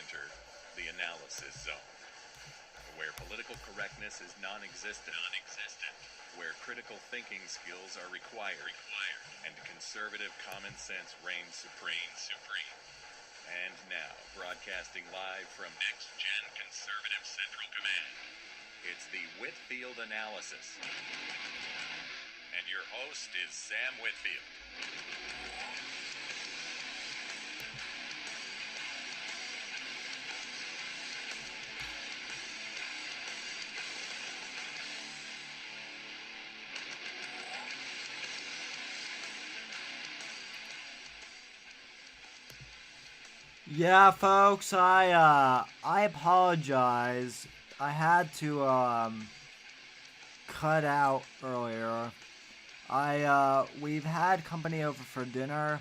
enter the analysis zone, where political correctness is non-existent, where critical thinking skills are required, and conservative common sense reigns supreme. And now, broadcasting live from Next Gen Conservative Central Command, it's the Whitfield Analysis. And your host is Sam Whitfield. Yeah, folks, I apologize. I had to cut out earlier. We've had company over for dinner.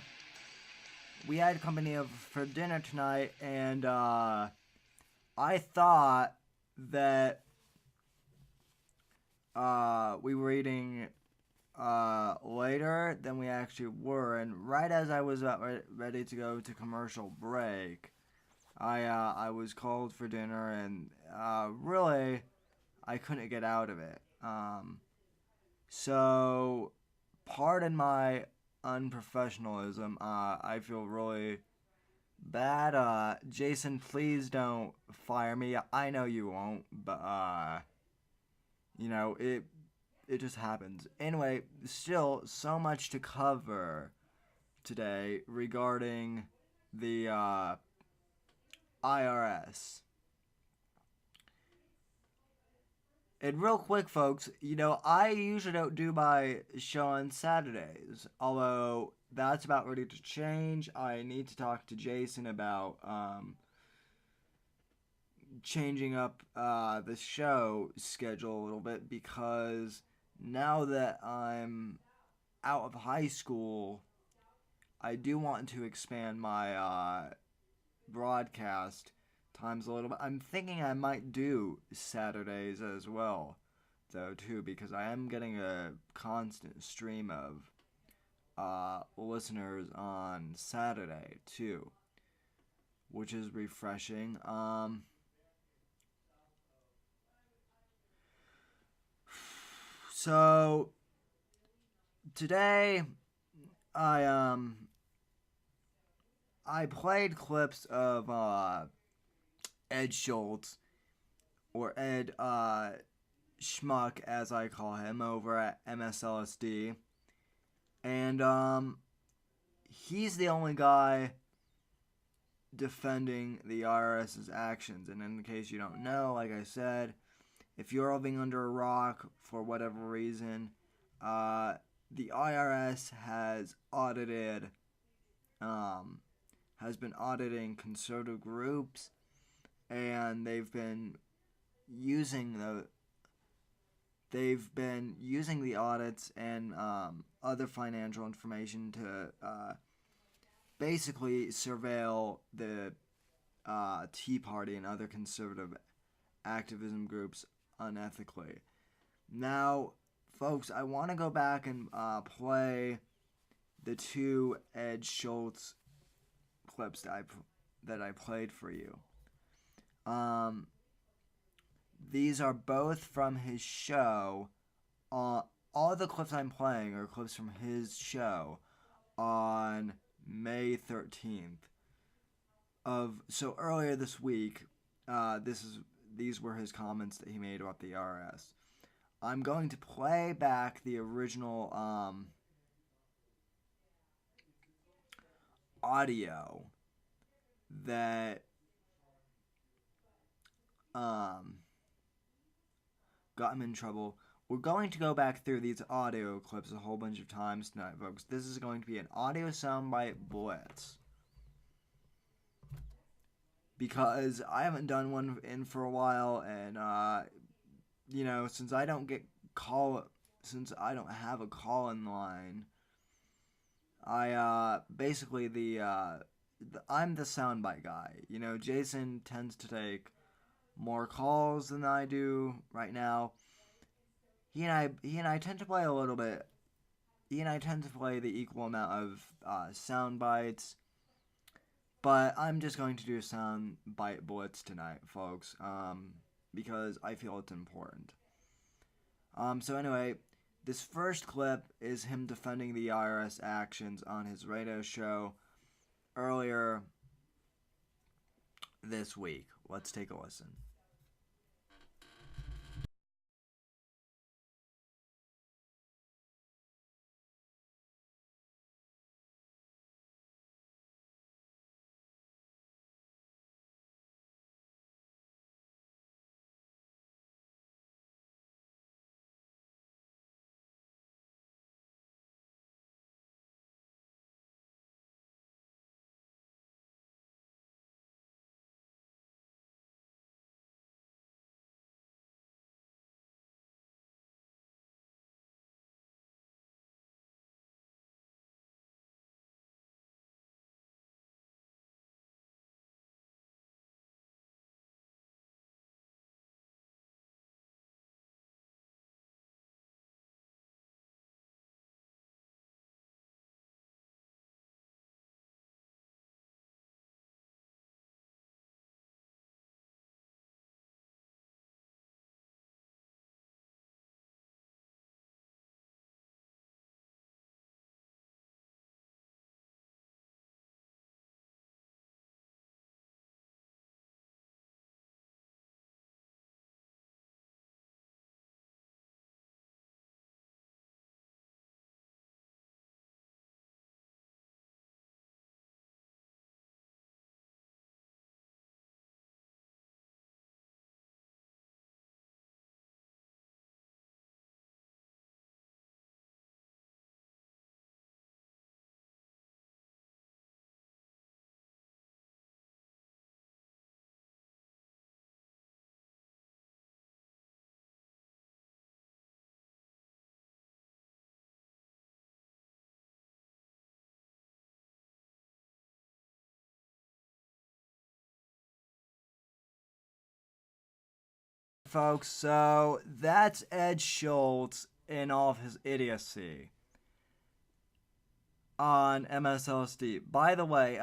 We had company over for dinner tonight, and I thought that we were eating later than we actually were, and right as I was ready to go to commercial break, I was called for dinner, and really I couldn't get out of it. So pardon my unprofessionalism. I feel really bad. Jason, please don't fire me. I know you won't, but it just happens. Anyway, still so much to cover today regarding the IRS. And real quick, folks, I usually don't do my show on Saturdays, although that's about ready to change. I need to talk to Jason about changing up the show schedule a little bit, because now that I'm out of high school, I do want to expand my broadcast times a little bit. I'm thinking I might do Saturdays as well, though, too, because I am getting a constant stream of listeners on Saturday, too, which is refreshing. So today I played clips of Ed Schultz, or Ed Schmuck as I call him, over at MSLSD, and he's the only guy defending the IRS's actions. And in case you don't know, like I said, if you're living under a rock for whatever reason, the IRS has been auditing conservative groups, and they've been using the audits and other financial information to basically surveil the Tea Party and other conservative activism groups unethically. Now, folks, I want to go back and play the two Ed Schultz clips that I played for you. These are both from his show. All the clips I'm playing are clips from his show on May 13th. So earlier this week, these were his comments that he made about the IRS. I'm going to play back the original audio that got him in trouble. We're going to go back through these audio clips a whole bunch of times tonight, folks. This is going to be an audio soundbite blitz, because I haven't done one in for a while, and since I don't have a call-in line, I basically I'm the soundbite guy. Jason tends to take more calls than I do right now. He and I tend to play a little bit. He and I tend to play the equal amount of sound bites, But I'm just going to do sound bite bullets tonight, folks, because I feel it's important. So anyway, this first clip is him defending the IRS actions on his radio show earlier this week. Let's take a listen. Folks, so that's Ed Schultz in all of his idiocy on MSLSD. By the way,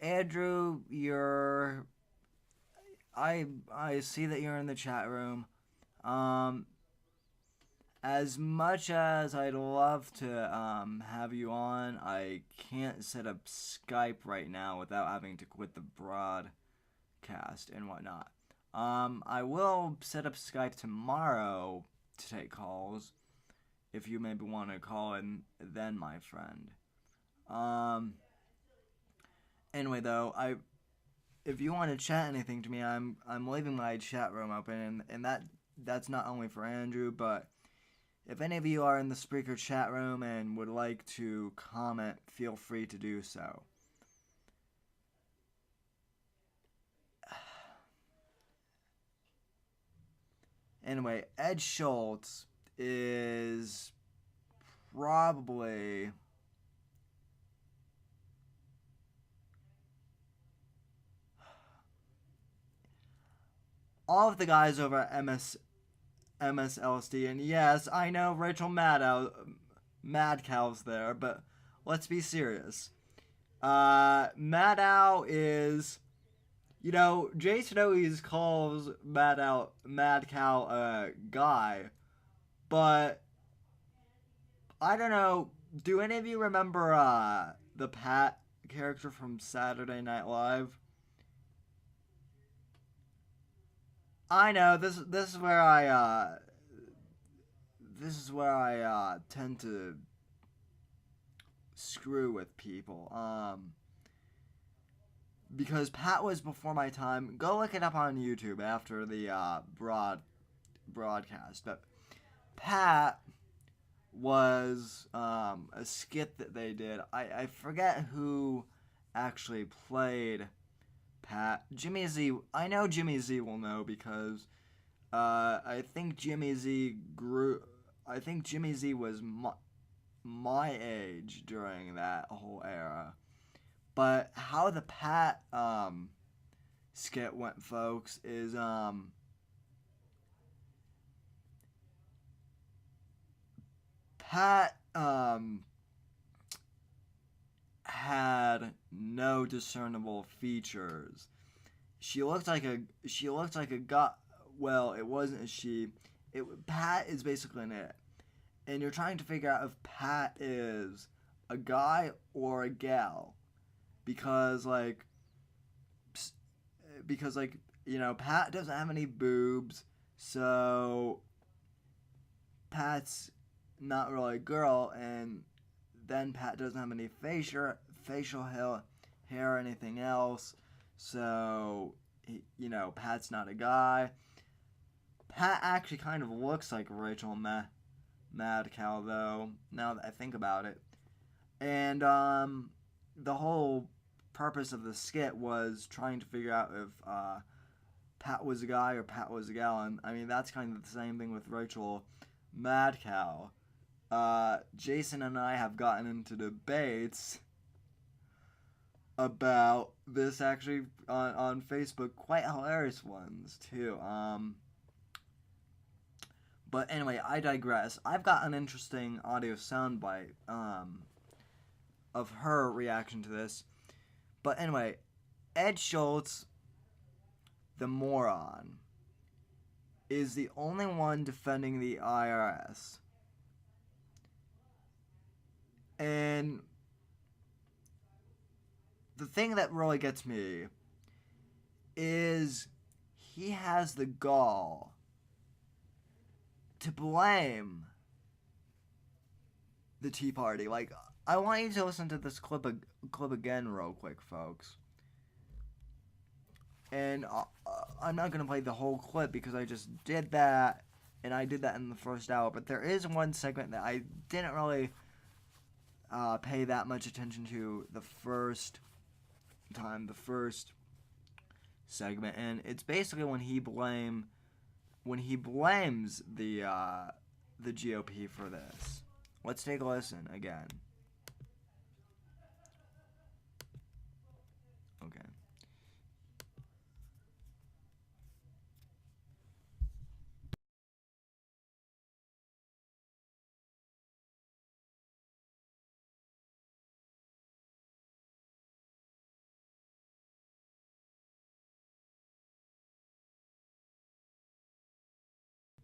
Andrew, I see that you're in the chat room. As much as I'd love to have you on, I can't set up Skype right now without having to quit the broadcast and whatnot. I will set up Skype tomorrow to take calls, if you maybe want to call in then, my friend. Anyway, though, if you want to chat anything to me, I'm leaving my chat room open, and that's not only for Andrew, but if any of you are in the Spreaker chat room and would like to comment, feel free to do so. Anyway, Ed Schultz is probably all of the guys over at MSLSD, and yes, I know Rachel Madcow's there, but let's be serious. Maddow is, Jason always calls Madcow a guy, but I don't know. Do any of you remember the Pat character from Saturday Night Live? I know this is where I tend to screw with people. Because Pat was before my time. Go look it up on YouTube after the broadcast. But Pat was a skit that they did. I forget who actually played Pat. Jimmy Z. I know Jimmy Z will know because I think Jimmy Z was my age during that whole era. But how the Pat skit went, folks, is Pat had no discernible features. She looked like a guy. Well, it wasn't a she. Pat is basically an it, and you're trying to figure out if Pat is a guy or a gal, because Pat doesn't have any boobs, so Pat's not really a girl, and then Pat doesn't have any facial hair or anything else, so Pat's not a guy. Pat actually kind of looks like Rachel Madcow, though, now that I think about it. And the whole purpose of the skit was trying to figure out if Pat was a guy or Pat was a gal. And I mean, that's kind of the same thing with Rachel Madcow. Jason and I have gotten into debates about this actually on Facebook, quite hilarious ones too. But anyway, I digress. I've got an interesting audio soundbite of her reaction to this. But anyway, Ed Schultz, the moron, is the only one defending the IRS. And the thing that really gets me is he has the gall to blame the Tea Party. Like, I want you to listen to this clip again real quick, folks. And I'm not going to play the whole clip because I just did that, and I did that in the first hour. But there is one segment that I didn't really pay that much attention to the first segment, and it's basically when he blames the GOP for this. Let's take a listen again. Okay.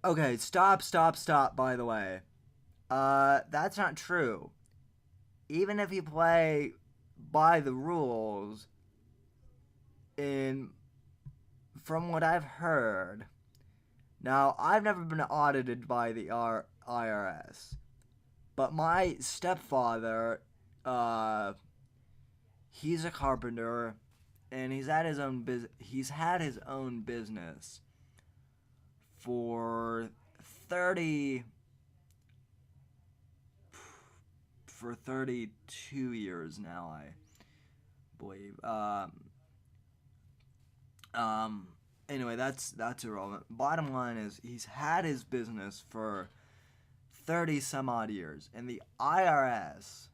Okay, stop, by the way. That's not true. Even if you play by the rules, from what I've heard, now I've never been audited by the IRS, but my stepfather, he's a carpenter, and he's had his own business for 32 years now, I believe. Anyway, that's irrelevant. Bottom line is, he's had his business for 30 some odd years, and the IRS,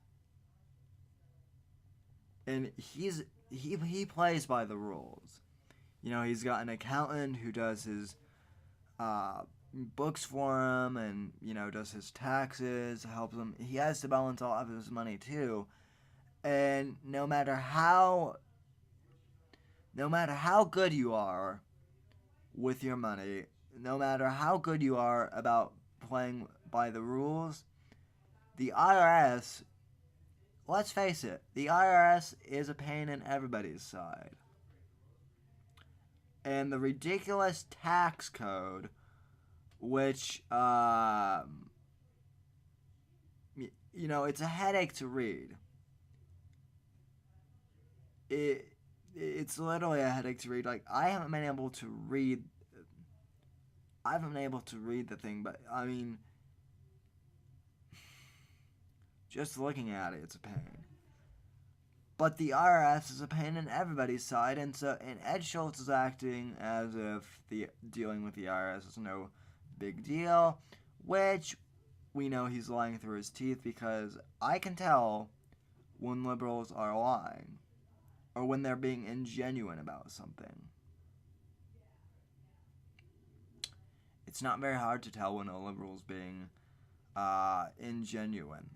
and he plays by the rules. He's got an accountant who does his books for him, and does his taxes, helps him. He has to balance all of his money too, and no matter how good you are with your money, no matter how good you are about playing by the rules, the IRS, let's face it, the IRS is a pain in everybody's side. And the ridiculous tax code, which, it's a headache to read. It's literally a headache to read. Like, I haven't been able to read the thing, but, I mean, just looking at it, it's a pain. But the IRS is a pain in everybody's side, and Ed Schultz is acting as if dealing with the IRS is no big deal, which we know he's lying through his teeth, because I can tell when liberals are lying, or when they're being ingenuine about something. It's not very hard to tell when a liberal's being ingenuine,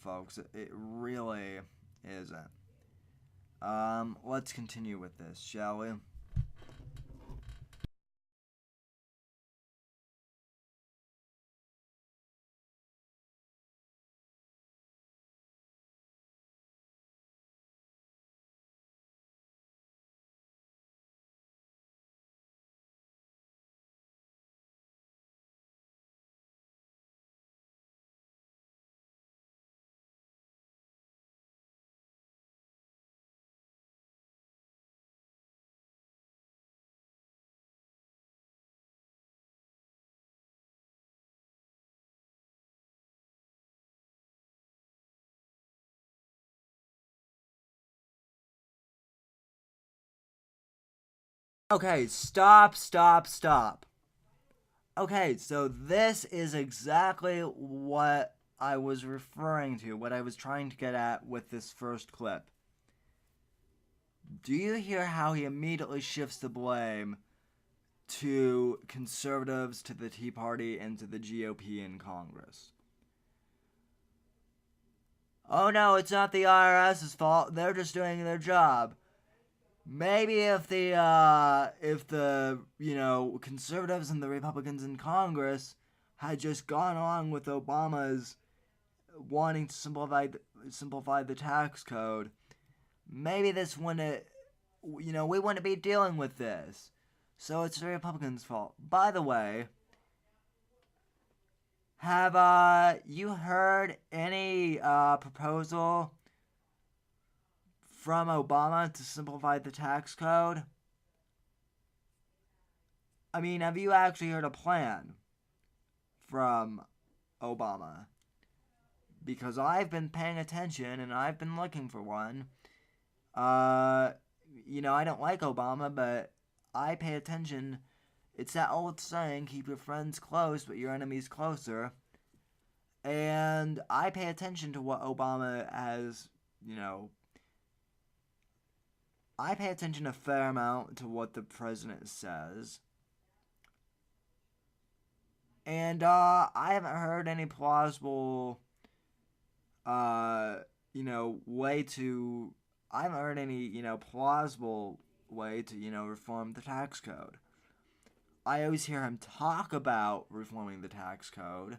folks. It really isn't. Let's continue with this, shall we? Okay, stop. Okay, so this is exactly what I was referring to, what I was trying to get at with this first clip. Do you hear how he immediately shifts the blame to conservatives, to the Tea Party, and to the GOP in Congress? Oh no, it's not the IRS's fault. They're just doing their job. Maybe if the conservatives and the Republicans in Congress had just gone along with Obama's wanting to simplify the tax code, maybe this wouldn't, we wouldn't be dealing with this. So it's the Republicans' fault. By the way, have you heard any proposal from Obama to simplify the tax code? I mean, have you actually heard a plan from Obama? Because I've been paying attention and I've been looking for one. I don't like Obama, but I pay attention. It's that old saying, keep your friends close, but your enemies closer. And I pay attention to what Obama has, I pay attention a fair amount to what the president says. And I haven't heard any plausible, way to. I haven't heard any, plausible way to, reform the tax code. I always hear him talk about reforming the tax code,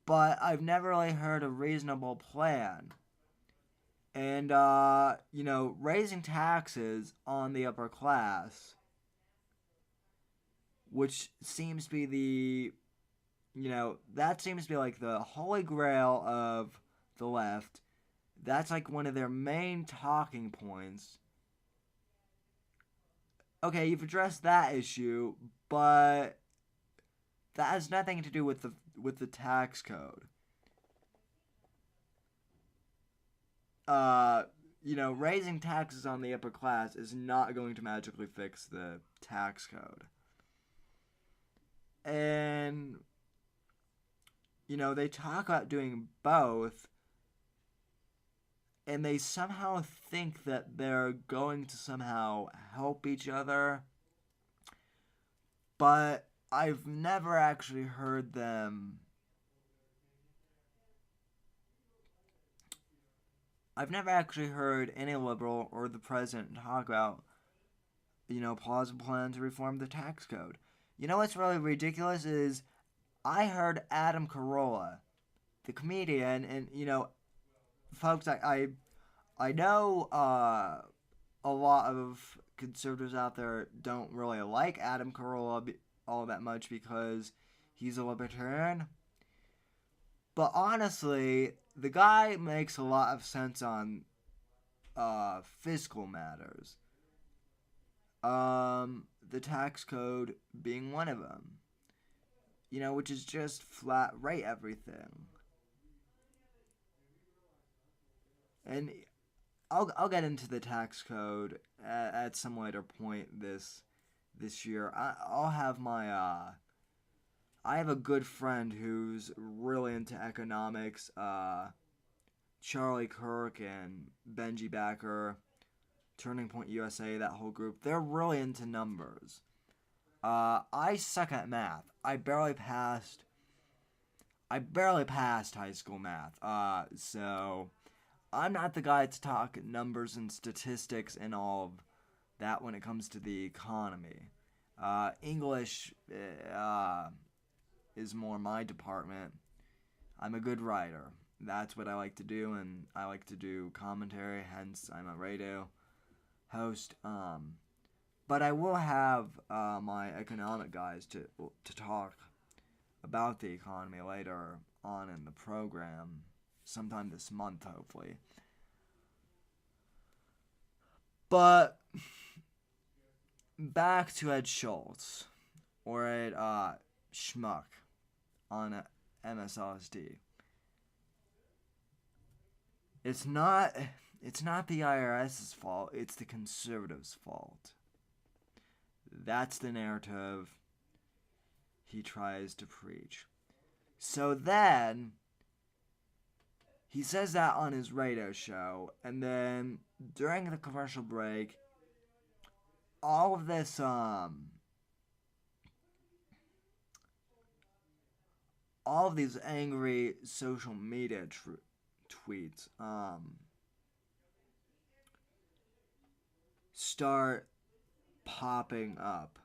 but I've never really heard a reasonable plan. And, raising taxes on the upper class, which seems to be that seems to be like the holy grail of the left. That's like one of their main talking points. Okay, you've addressed that issue, but that has nothing to do with the tax code. Raising taxes on the upper class is not going to magically fix the tax code. And they talk about doing both, and they somehow think that they're going to somehow help each other, but I've never actually heard them. I've never actually heard any liberal or the president talk about, plausible plan to reform the tax code. You know what's really ridiculous is I heard Adam Carolla, the comedian, and folks, I know a lot of conservatives out there don't really like Adam Carolla all that much because he's a libertarian. But honestly, the guy makes a lot of sense on fiscal matters. The tax code being one of them. Which is just flat rate everything. And I'll get into the tax code at some later point this year. I'll have my I have a good friend who's really into economics. Charlie Kirk and Benji Backer, Turning Point USA, that whole group. They're really into numbers. I suck at math. I barely passed high school math. So I'm not the guy to talk numbers and statistics and all of that when it comes to the economy. English is more my department. I'm a good writer. That's what I like to do, and I like to do commentary, hence I'm a radio host. But I will have my economic guys to talk about the economy later on in the program, sometime this month, hopefully. But back to Ed Schultz, or Ed Schmuck on MSLSD. It's not the IRS's fault, it's the conservatives' fault. That's the narrative he tries to preach. So then he says that on his radio show, and then during the commercial break, all of this all of these angry social media tweets start popping up.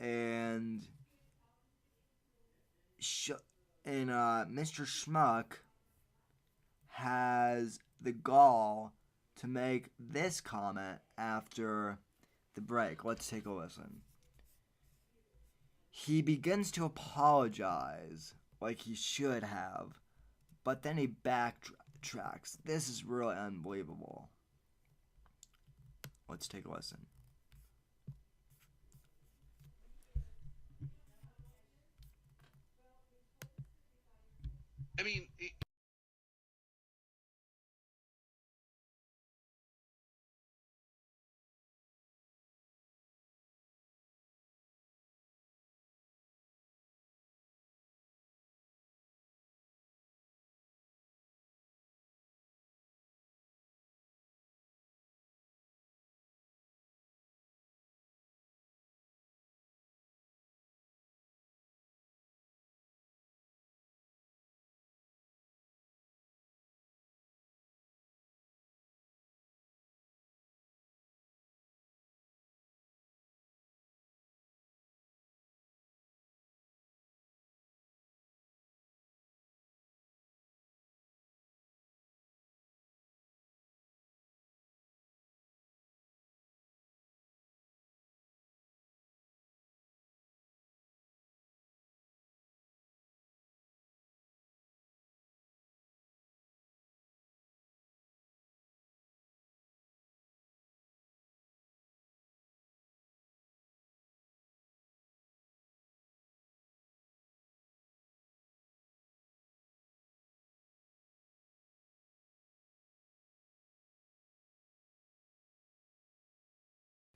And Mr. Schmuck has the gall to make this comment after the break. Let's take a listen. He begins to apologize like he should have, but then he backtracks. This is really unbelievable. Let's take a listen. I mean,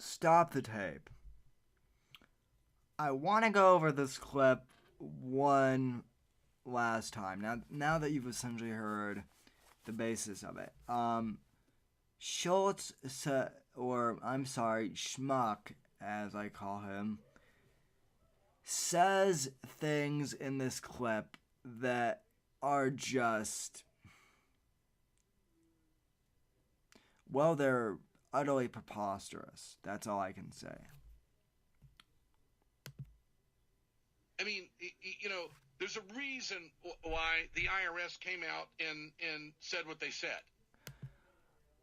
Stop the tape. I want to go over this clip one last time. Now that you've essentially heard the basis of it. Schultz, Schmuck, as I call him, says things in this clip that are just, well, they're utterly preposterous. That's all I can say. I mean, there's a reason why the IRS came out and said what they said.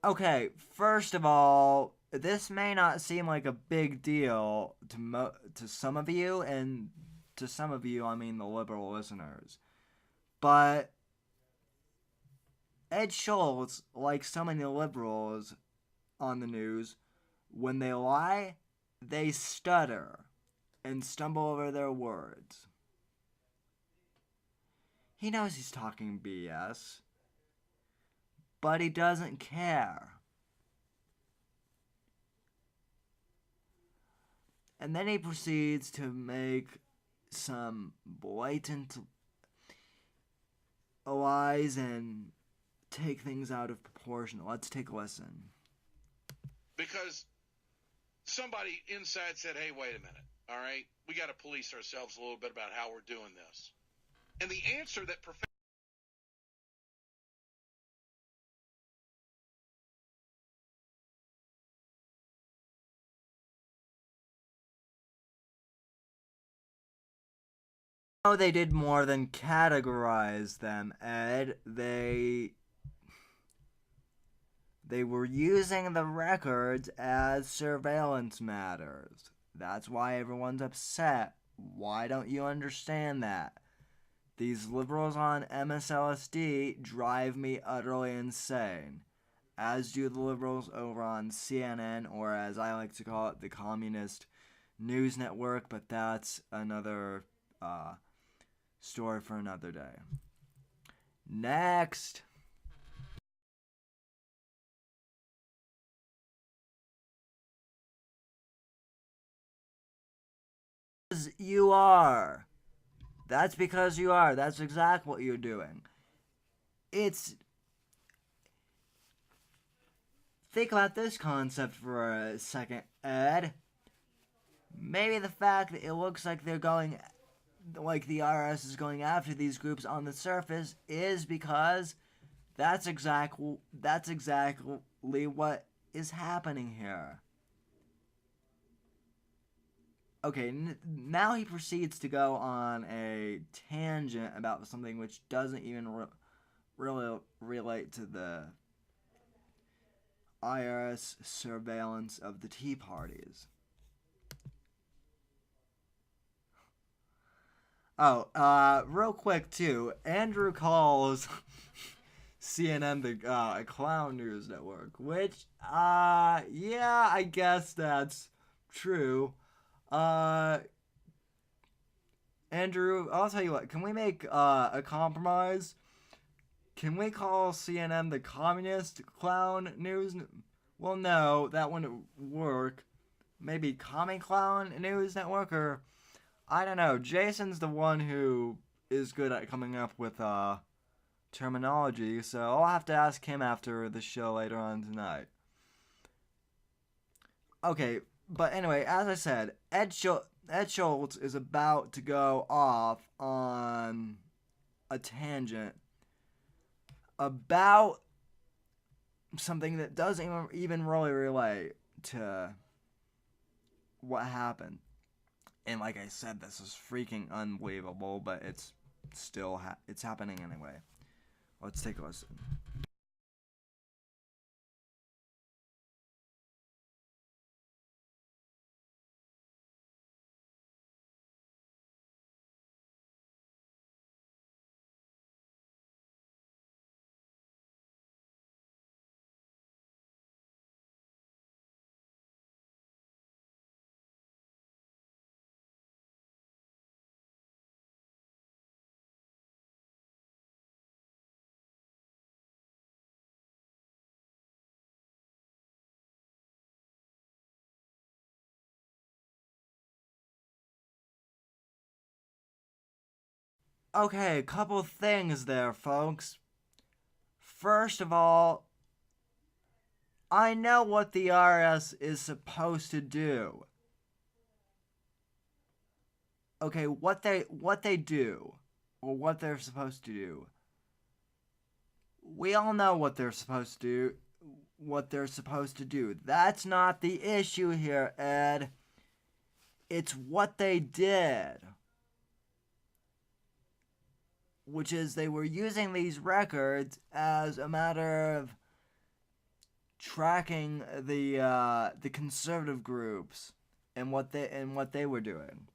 Okay, first of all, this may not seem like a big deal to some of you, and to some of you, I mean the liberal listeners. But Ed Schultz, like so many liberals on the news, when they lie, they stutter and stumble over their words. He knows he's talking BS, but he doesn't care. And then he proceeds to make some blatant lies and take things out of proportion. Let's take a listen. Because somebody inside said, hey, wait a minute, all right? We got to police ourselves a little bit about how we're doing this. And the answer that No, they did more than categorize them, Ed. They were using the records as surveillance matters. That's why everyone's upset. Why don't you understand that? These liberals on MSLSD drive me utterly insane, as do the liberals over on CNN, or as I like to call it, the Communist News Network, but that's another story for another day. Next. You are. That's because you are. That's exactly what you're doing. Think about this concept for a second, Ed. Maybe the fact that it looks like the IRS is going after these groups on the surface is because that's exactly what is happening here. Okay, now he proceeds to go on a tangent about something which doesn't even really relate to the IRS surveillance of the Tea Parties. Oh, real quick too, Andrew calls CNN the clown news network, which, yeah, I guess that's true. Andrew, I'll tell you what, can we make a compromise? Can we call CNN the communist clown news? Well, no, that wouldn't work. Maybe Commie Clown News Network, or I don't know. Jason's the one who is good at coming up with terminology, so I'll have to ask him after the show later on tonight. Okay, but anyway, as I said, Ed Schultz is about to go off on a tangent about something that doesn't even really relate to what happened. And like I said, this is freaking unbelievable, but it's still it's happening anyway. Let's take a listen. Okay, a couple things there, folks. First of all, I know what the IRS is supposed to do. Okay, what they do, or what they're supposed to do. We all know what they're supposed to do. That's not the issue here, Ed. It's what they did. Which is they were using these records as a matter of tracking the conservative groups and what they were doing.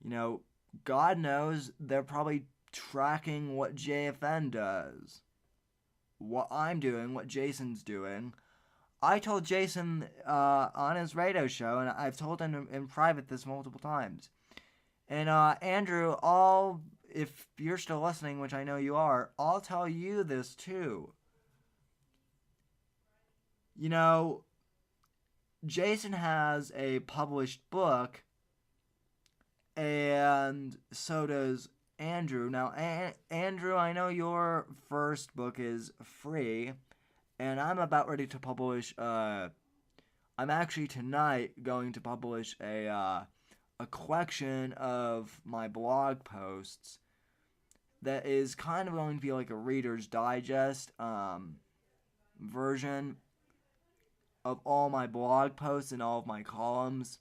You know, God knows they're probably tracking what JFN does, what I'm doing, what Jason's doing. I told Jason on his radio show, and I've told him in private this multiple times. And Andrew, if you're still listening, which I know you are, I'll tell you this too. You know, Jason has a published book, and so does Andrew. Now, Andrew, I know your first book is free, and I'm about ready to publish. I'm actually tonight going to publish a collection of my blog posts that is kind of going to be like a Reader's Digest version of all my blog posts and all of my columns.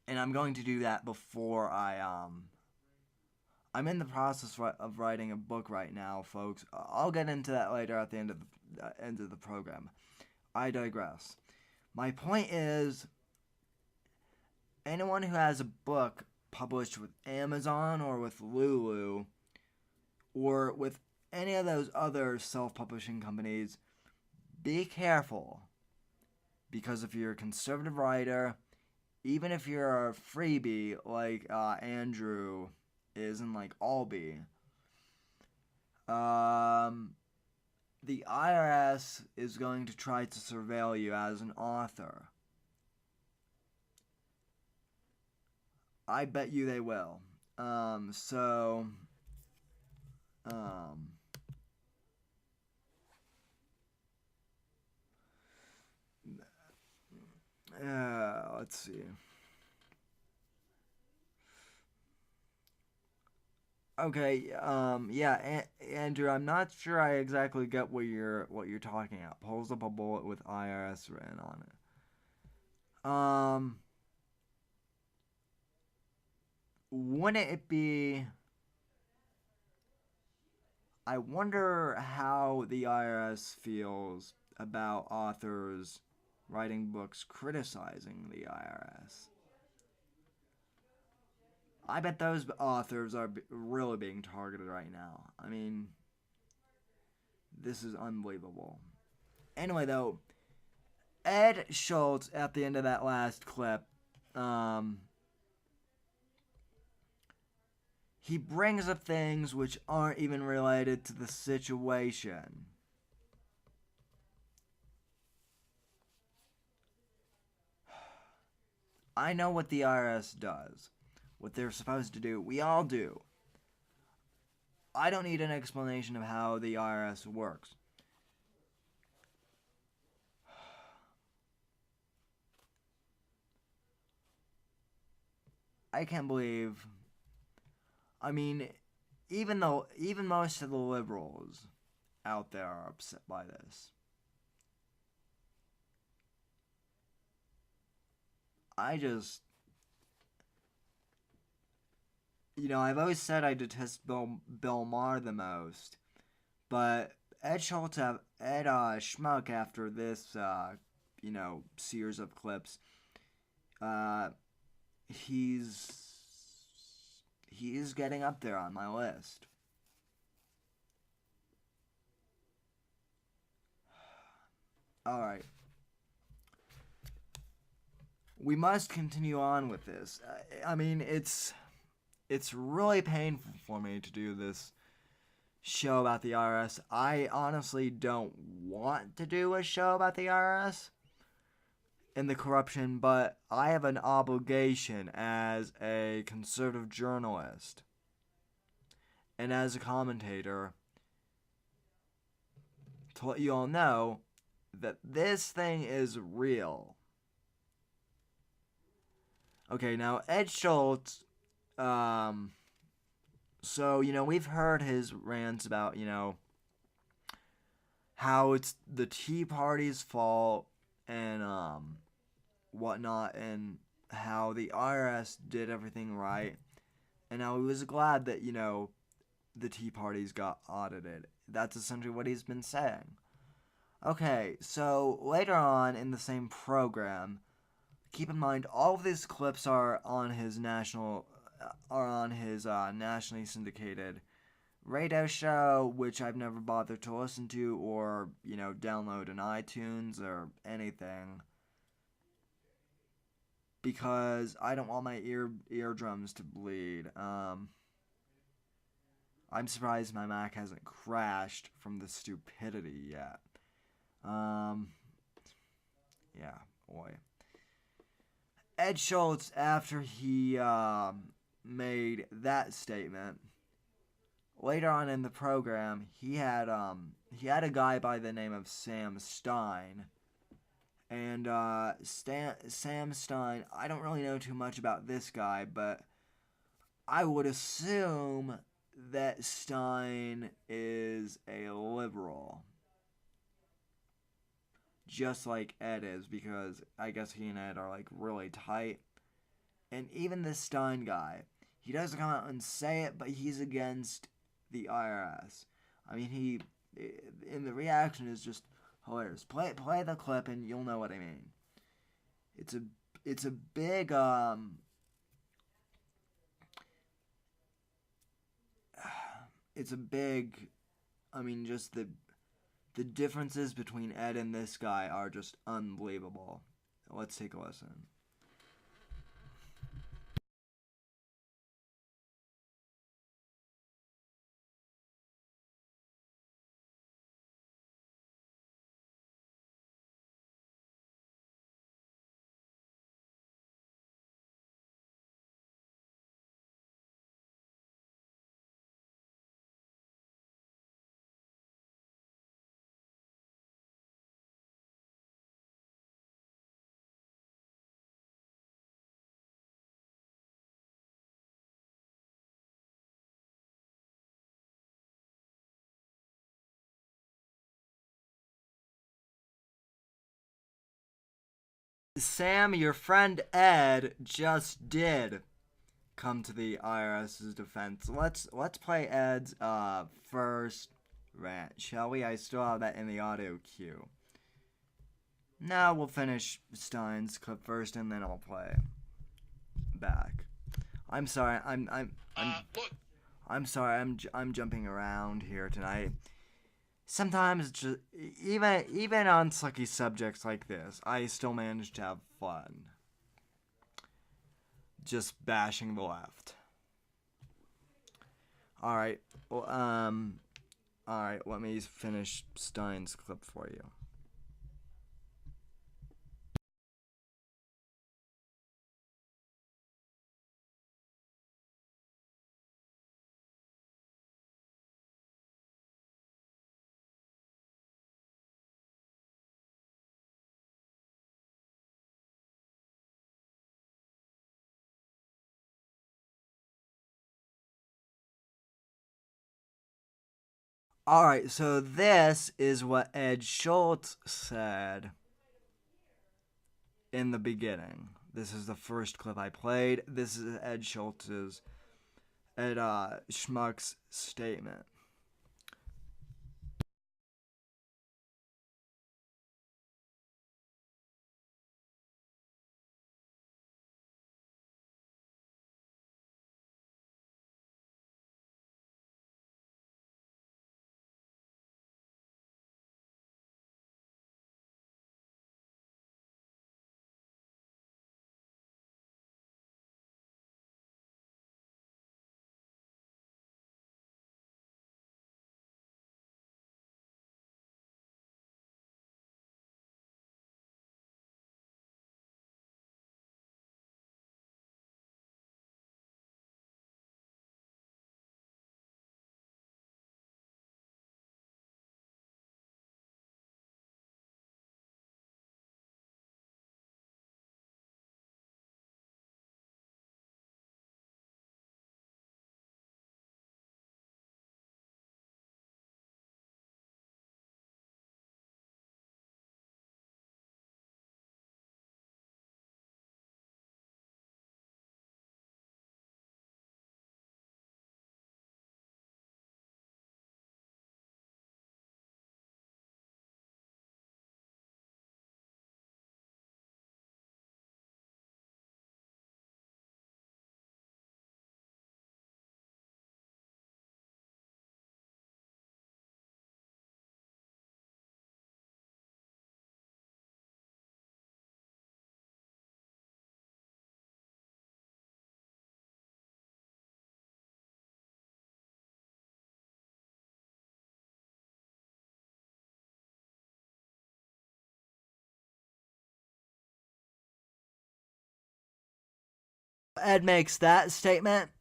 And I'm going to do that before I I'm in the process of writing a book right now, folks. I'll get into that later at the end of the program. I digress. My point is, anyone who has a book published with Amazon or with Lulu or with any of those other self-publishing companies, be careful. Because if you're a conservative writer, even if you're a freebie like Andrew is and like Albie, the IRS is going to try to surveil you as an author. I bet you they will. Let's see. Okay, yeah, Andrew, I'm not sure I exactly get what you're talking about. Pulls up a bullet with IRS written on it. Wouldn't it be? I wonder how the IRS feels about authors writing books criticizing the IRS. I bet those authors are really being targeted right now. I mean, this is unbelievable. Anyway, though, Ed Schultz at the end of that last clip, he brings up things which aren't even related to the situation. I know what the IRS does. What they're supposed to do. We all do. I don't need an explanation of how the IRS works. I can't believe... I mean, even most of the liberals out there are upset by this. I just... I've always said I detest Bill Maher the most, but Ed Schmuck, after this, series of clips, he's getting up there on my list. All right. We must continue on with this. I mean, it's really painful for me to do this show about the IRS. I honestly don't want to do a show about the IRS and the corruption, but I have an obligation as a conservative journalist and as a commentator to let you all know that this thing is real. Okay, now Ed Schultz, so, we've heard his rants about, how it's the Tea Party's fault and, whatnot, and how the IRS did everything right, and how he was glad that, the Tea Parties got audited. That's essentially what he's been saying. Okay, so later on in the same program, keep in mind all of these clips are on his nationally syndicated radio show, which I've never bothered to listen to or, download in iTunes or anything, because I don't want my eardrums to bleed. I'm surprised my Mac hasn't crashed from the stupidity yet. Yeah, boy. Ed Schultz, after he made that statement, later on in the program, he had a guy by the name of Sam Stein, and Sam Stein, I don't really know too much about this guy, but I would assume that Stein is a liberal, just like Ed is, because I guess he and Ed are like really tight. And even this Stein guy, he doesn't come out and say it, but he's against the IRS. I mean, and the reaction is just hilarious. Play the clip and you'll know what I mean. It's a big I mean, just the differences between Ed and this guy are just unbelievable. Let's take a listen. Sam, your friend Ed just did come to the IRS's defense. Let's play Ed's first rant, shall we? I still have that in the audio queue. Now we'll finish Stein's clip first, and then I'll play back. I'm sorry. I'm sorry. I'm jumping around here tonight. Sometimes, just even on sucky subjects like this, I still manage to have fun. Just bashing the left. All right. Well, all right. Let me finish Stein's clip for you. Alright, so this is what Ed Schultz said in the beginning. This is the first clip I played. This is Ed Schultz's, Ed Schmuck's statement. Ed makes that statement.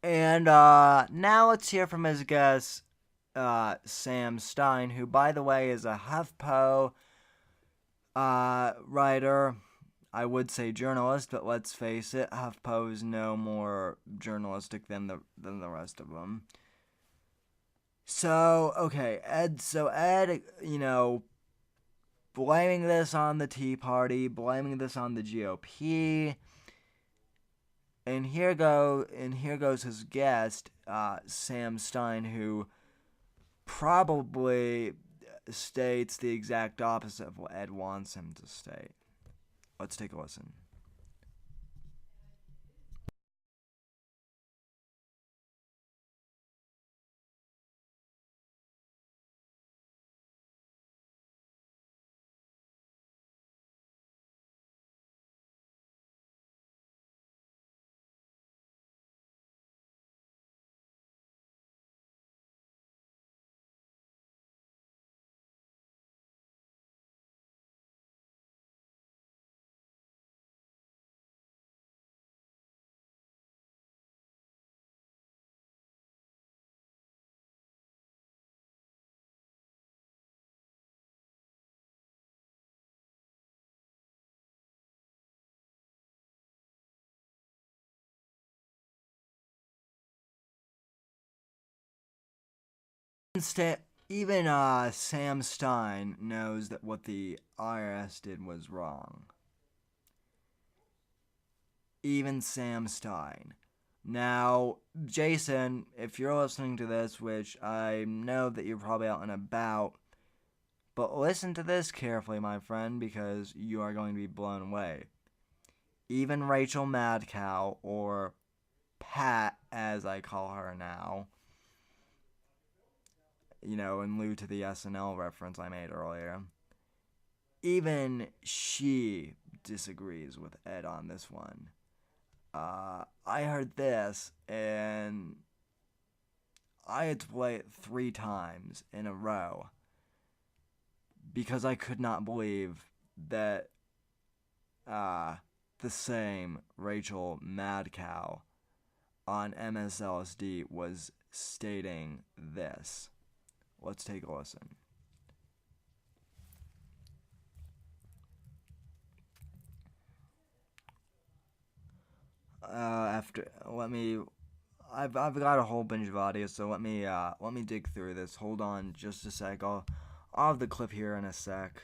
And now let's hear from his guest, Sam Stein, who, by the way, is a HuffPo writer. I would say journalist, but let's face it, HuffPo is no more journalistic than the rest of them. So, okay, Ed, blaming this on the Tea Party, blaming this on the GOP. And here goes his guest, Sam Stein, who probably states the exact opposite of what Ed wants him to state. Let's take a listen. Even Sam Stein knows that what the IRS did was wrong. Even Sam Stein. Now, Jason, if you're listening to this, which I know that you're probably out and about, but listen to this carefully, my friend, because you are going to be blown away. Even Rachel Madcow, or Pat, as I call her now, you know, in lieu to the SNL reference I made earlier, even she disagrees with Ed on this one. I heard this, and I had to play it 3 times in a row because I could not believe that the same Rachel Madcow on MSLSD was stating this. Let's take a listen. I've got a whole bunch of audio, so let me dig through this. Hold on just a sec. I'll have the clip here in a sec.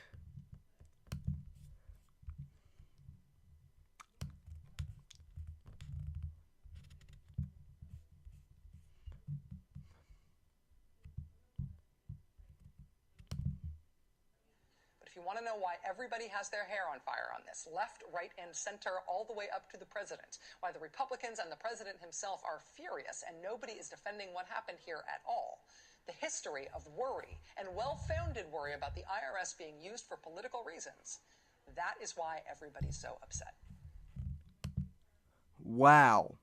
If you want to know why everybody has their hair on fire on this, left, right, and center, all the way up to the president, why the Republicans and the president himself are furious and nobody is defending what happened here at all, the history of worry and well-founded worry about the IRS being used for political reasons, that is why everybody's so upset. Wow.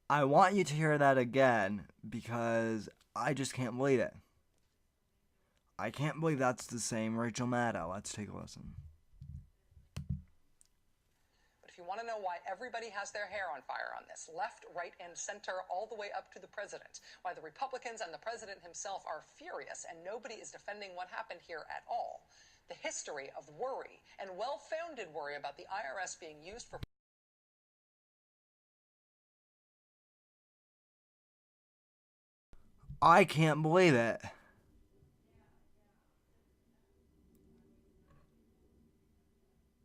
I want you to hear that again because I just can't believe it. I can't believe that's the same Rachel Maddow. Let's take a listen. But if you want to know why everybody has their hair on fire on this, left, right, and center, all the way up to the president, why the Republicans and the president himself are furious and nobody is defending what happened here at all, the history of worry and well-founded worry about the IRS being used for... I can't believe it.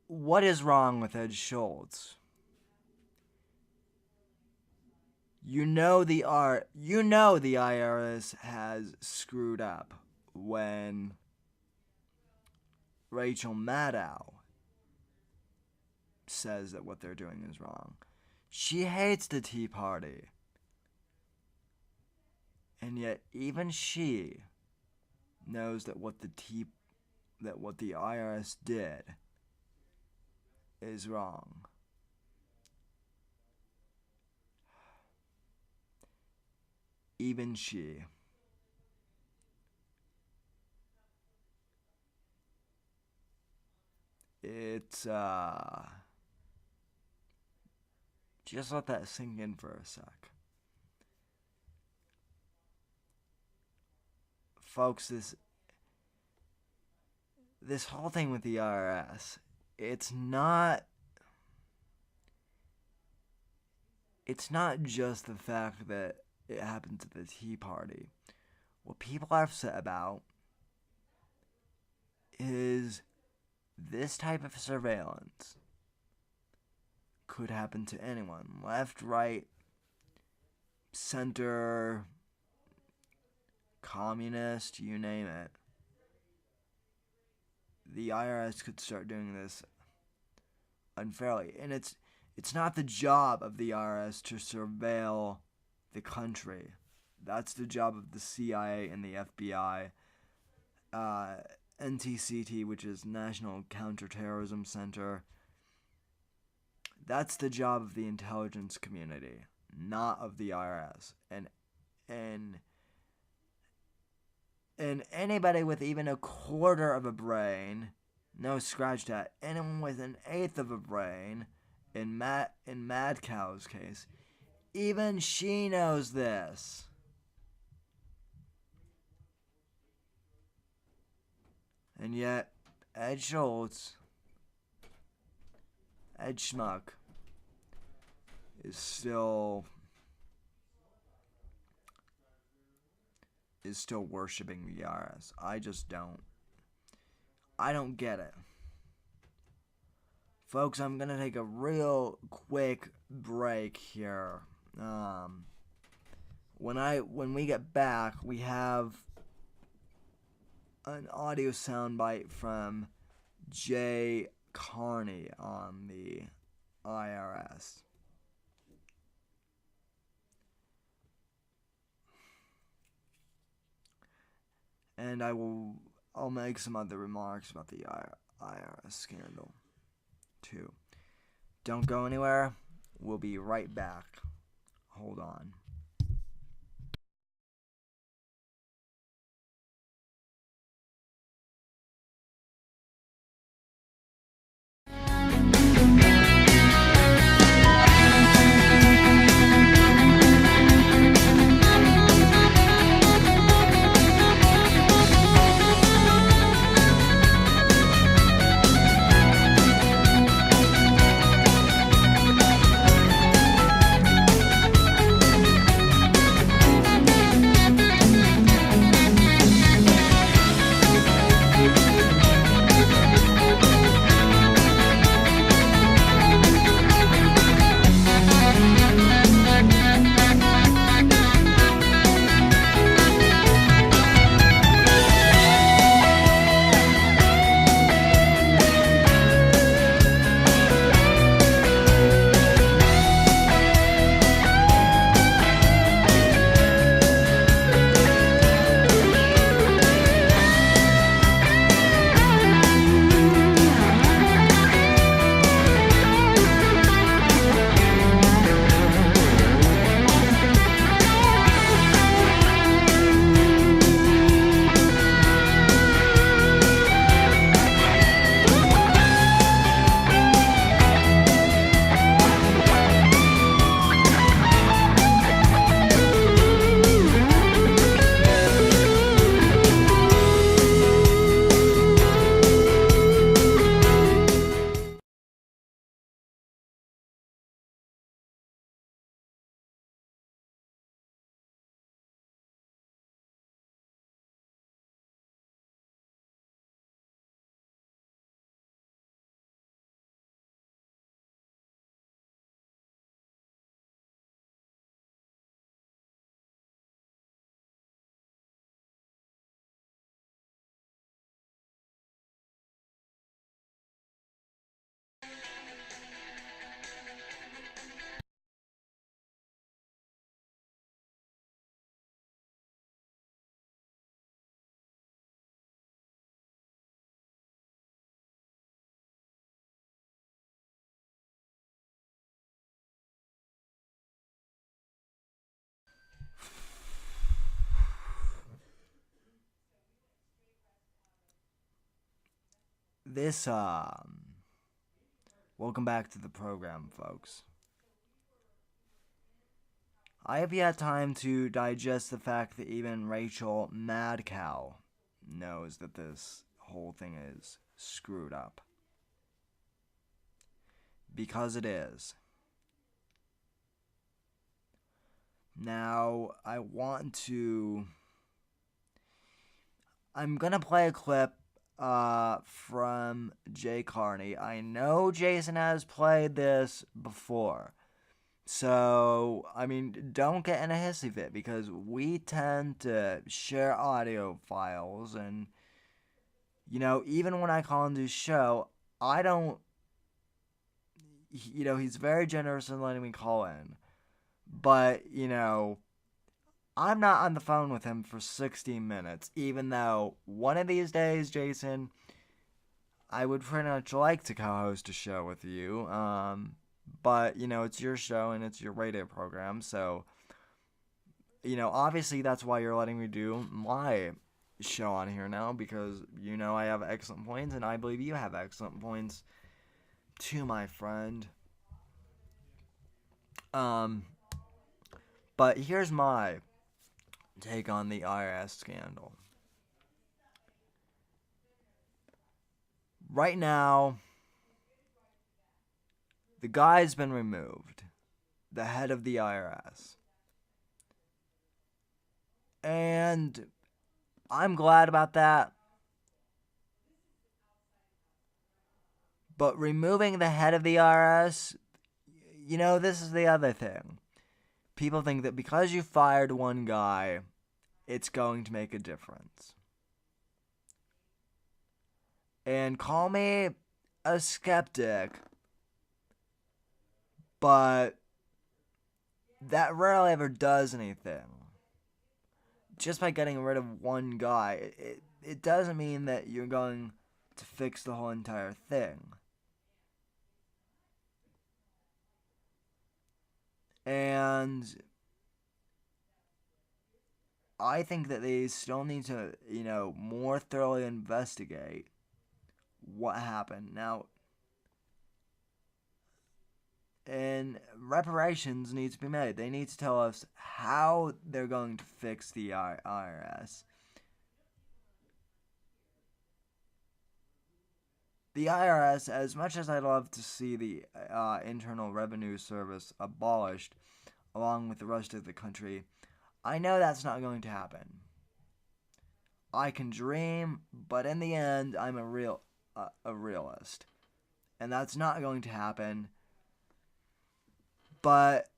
What is wrong with Ed Schultz? You know the IRS has screwed up when Rachel Maddow says that what they're doing is wrong. She hates the Tea Party. And yet even she knows that what the IRS did is wrong. Even she. It's just let that sink in for a sec. Folks, this whole thing with the IRS, it's not just the fact that it happened to the Tea Party. What people are upset about is this type of surveillance could happen to anyone. Left, right, center, communist, you name it. The IRS could start doing this unfairly. And it's not the job of the IRS to surveil the country. That's the job of the CIA and the FBI. NTCT, which is National Counterterrorism Center. That's the job of the intelligence community, not of the IRS. And anybody with even a quarter of a brain, no, scratch that, anyone with an eighth of a brain, in Mad Cow's case, even she knows this. And yet, Ed Schultz, Ed Schmuck, is still worshiping the IRS. I just don't. I don't get it. Folks, I'm going to take a real quick break here. When we get back, we have an audio soundbite from Jay Carney on the IRS. And I'll make some other remarks about the IRS scandal too. Don't go anywhere. We'll be right back. Hold on. Welcome back to the program, folks. I have had time to digest the fact that even Rachel Mad Cow knows that this whole thing is screwed up. Because it is. Now, I'm gonna play a clip from Jay Carney. I know Jason has played this before. So, I mean, don't get in a hissy fit because we tend to share audio files. And, even when I call into his show, I don't, he's very generous in letting me call in. But, I'm not on the phone with him for 60 minutes, even though one of these days, Jason, I would pretty much like to co-host a show with you. But, it's your show and it's your radio program, so, obviously that's why you're letting me do my show on here now, because, I have excellent points, and I believe you have excellent points, too, my friend. But here's my take on the IRS scandal. Right now, the guy's been removed, the head of the IRS. And I'm glad about that. But removing the head of the IRS, this is the other thing. People think that because you fired one guy, it's going to make a difference. And call me a skeptic, but that rarely ever does anything. Just by getting rid of one guy, it doesn't mean that you're going to fix the whole entire thing. And I think that they still need to, more thoroughly investigate what happened. Now, and reparations need to be made. They need to tell us how they're going to fix the IRS. The IRS, as much as I'd love to see the Internal Revenue Service abolished along with the rest of the country, I know that's not going to happen. I can dream, but in the end, I'm a realist. And that's not going to happen. But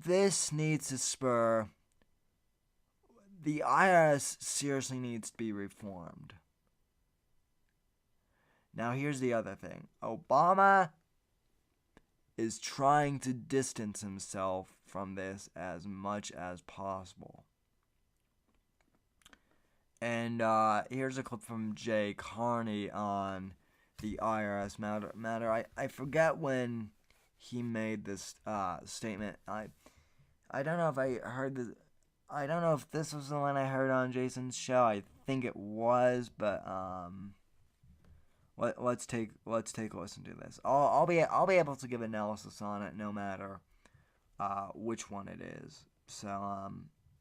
this needs to spur. The IRS seriously needs to be reformed. Now, here's the other thing. Obama is trying to distance himself from this as much as possible. And here's a clip from Jay Carney on the IRS matter. I forget when he made this statement. I don't know if I heard this. I don't know if this was the one I heard on Jason's show. I think it was, but let's take a listen to this. I'll be able to give analysis on it no matter which one it is. So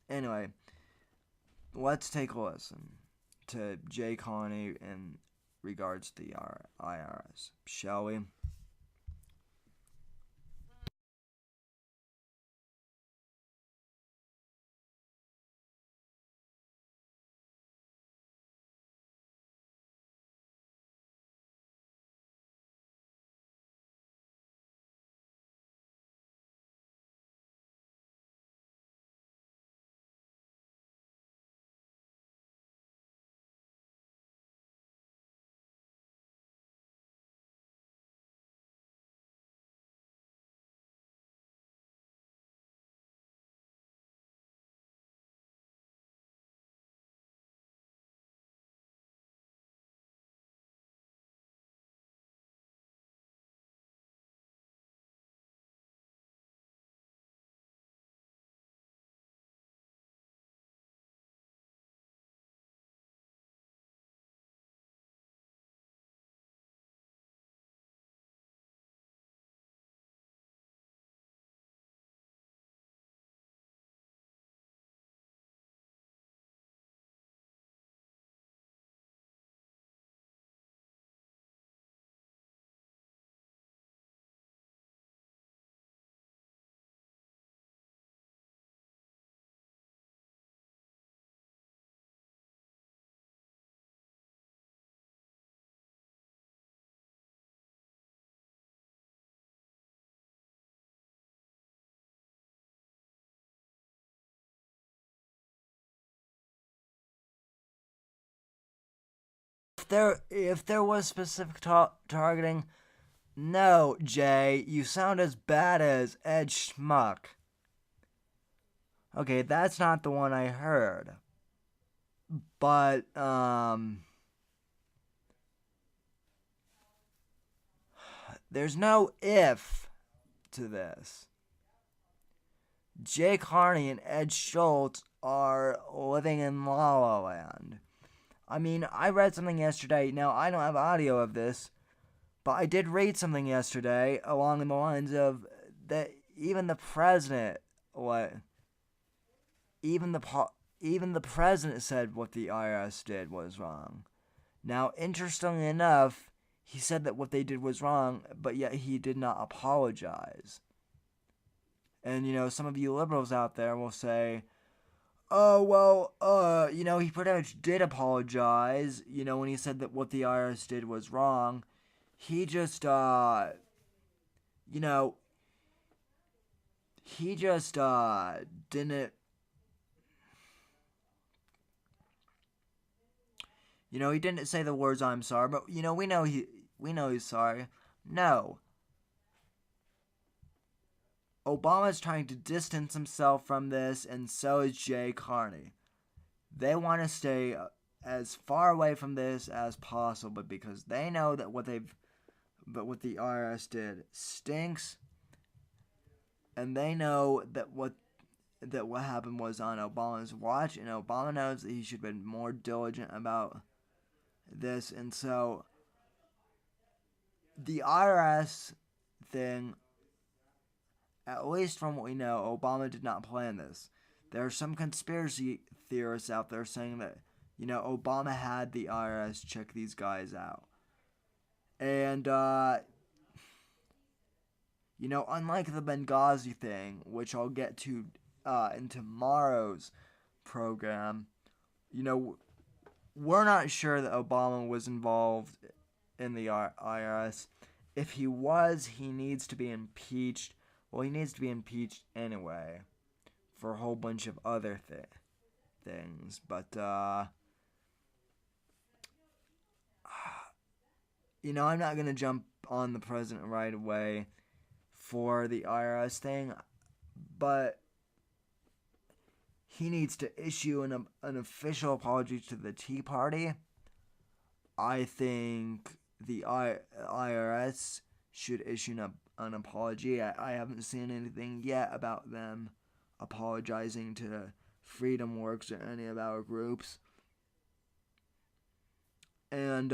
anyway, let's take a listen to Jay Carney in regards to the IRS, shall we? there was specific targeting, no, Jay, you sound as bad as Ed Schmuck. Okay, that's not the one I heard. But, there's no if to this. Jay Carney and Ed Schultz are living in La La Land. I mean, I read something yesterday. Now, I don't have audio of this, but I did read something yesterday along the lines of that even the president, even the president said what the IRS did was wrong. Now, interestingly enough, he said that what they did was wrong, but yet he did not apologize. And, some of you liberals out there will say, oh, well, he pretty much did apologize, when he said that what the IRS did was wrong. He just, didn't, he didn't say the words "I'm sorry," but we know he's sorry. No. Obama's trying to distance himself from this, and so is Jay Carney. They want to stay as far away from this as possible because they know that what the IRS did stinks, and they know that what happened was on Obama's watch, and Obama knows that he should have been more diligent about this, and so the IRS thing, at least from what we know, Obama did not plan this. There are some conspiracy theorists out there saying that, Obama had the IRS check these guys out. And, unlike the Benghazi thing, which I'll get to in tomorrow's program, we're not sure that Obama was involved in the IRS. If he was, he needs to be impeached. Well, he needs to be impeached anyway for a whole bunch of other things. But, I'm not going to jump on the president right away for the IRS thing, but he needs to issue an official apology to the Tea Party. I think the IRS should issue an apology. I haven't seen anything yet about them apologizing to Freedom Works or any of our groups. And